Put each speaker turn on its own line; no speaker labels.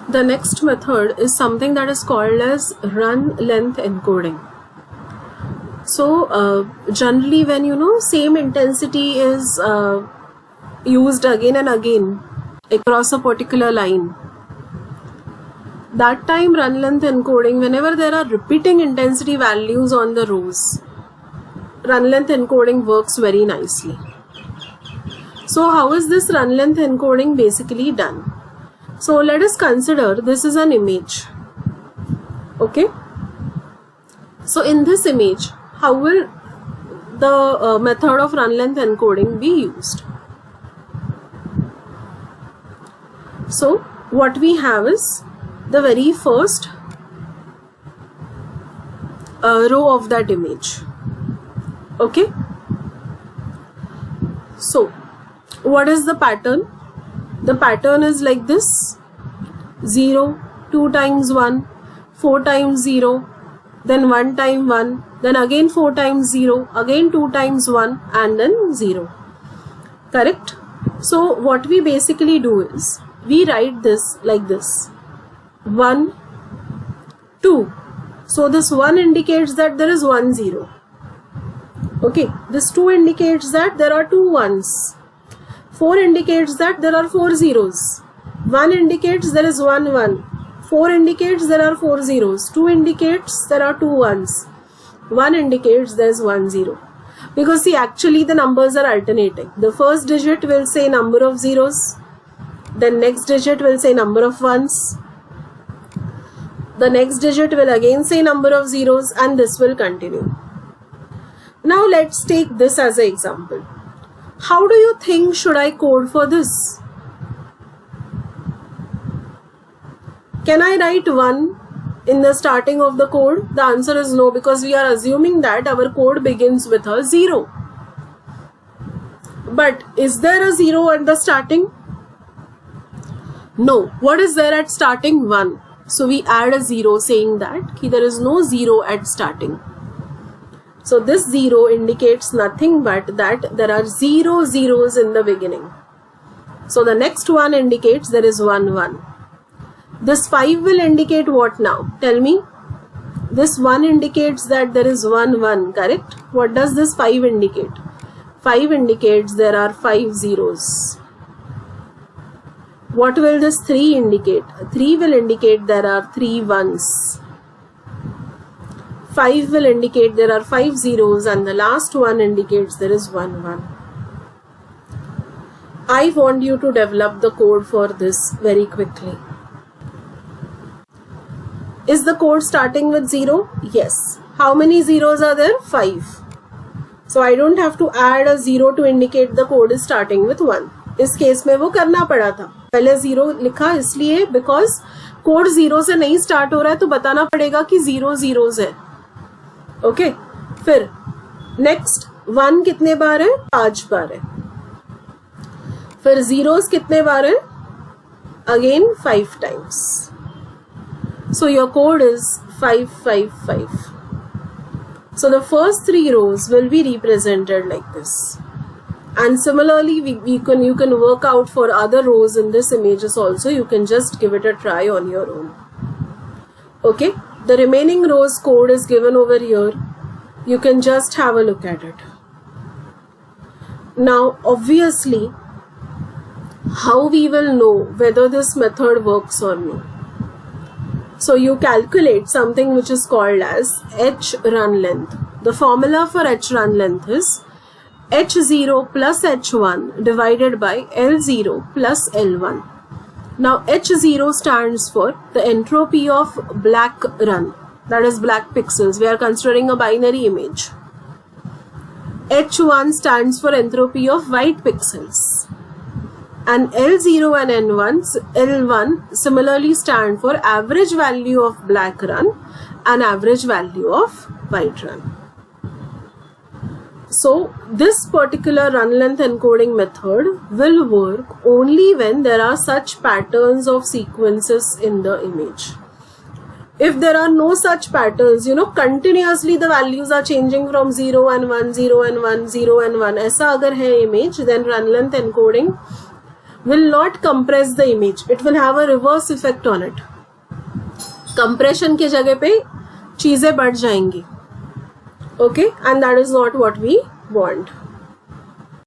The next method is something that is called as run length encoding. So generally when same intensity is used again and again across a particular line, that time run length encoding, whenever there are repeating intensity values on the rows, run length encoding works very nicely. So how is this run length encoding basically done? So let us consider this is an image. Okay. So in this image, how will the method of run length encoding be used? So what we have is the very first row of that image. Okay. So what is the pattern? The pattern is like this: 0, 2 times 1, 4 times 0, then 1 time 1, then again 4 times 0, again 2 times 1, and then 0. Correct? So what we basically do is we write this like this: 1, 2. So this 1 indicates that there is 1 0. Okay, this 2 indicates that there are 2 1s. 4 indicates that there are 4 zeros. 1 indicates there is 1 1. 4 indicates there are 4 zeros. 2 indicates there are 2 1s. 1 indicates there is 1 0. Because see, actually the numbers are alternating. The first digit will say number of zeros. Then next digit will say number of ones. The next digit will again say number of zeros, and this will continue. Now let's take this as an example. How do you think should I code for this? Can I write 1 in the starting of the code? The answer is no, because we are assuming that our code begins with a 0. But is there a 0 at the starting? No. What is there at starting? 1. So we add a 0 saying that there is no 0 at starting. So this 0 indicates nothing but that there are 0 zeros in the beginning. So the next one indicates there is 1 1. This 5 will indicate what now? Tell me. This 1 indicates that there is 1 1, correct? What does this 5 indicate? 5 indicates there are 5 zeros. What will this 3 indicate? 3 will indicate there are 3 1s. 5 will indicate there are 5 zeros, and the last one indicates there is 1 1. I want you to develop the code for this very quickly. Is the code starting with 0? Yes. How many zeros are there? 5. So I don't have to add a 0 to indicate the code is starting with 1. इस case में वो करना पड़ा था. पहले 0 लिखा इसलिए because code 0 से नहीं स्टार्ट हो रहा है, तो बताना पड़ेगा कि 0 zeros है. ओके. फिर नेक्स्ट 1 कितने बार है? 5 बार है. फिर zeros कितने बार है? Again 5 times. So your code is 5 5 5. So the first 3 rows will be represented like this. And similarly, you can work out for other rows in this images also. You can just give it a try on your own. Okay. The remaining rows code is given over here. You can just have a look at it. Now, obviously, how we will know whether this method works or not? So you calculate something which is called as h run length. The formula for h run length is h0 plus h1 divided by l0 plus l1. Now h0 stands for the entropy of black run, that is black pixels. We are considering a binary image. h1 stands for entropy of white pixels. And L0 and L1 similarly stand for average value of black run and average value of white run. So this particular run length encoding method will work only when there are such patterns of sequences in the image. If there are no such patterns, continuously the values are changing from 0 and 1, 0 and 1, 0 and 1. ऐसा अगर है image, then run length encoding will not compress the image. It will have a reverse effect on it. Compression के जगह पे चीजें बढ़ जाएंगी. Okay, and that is not what we want.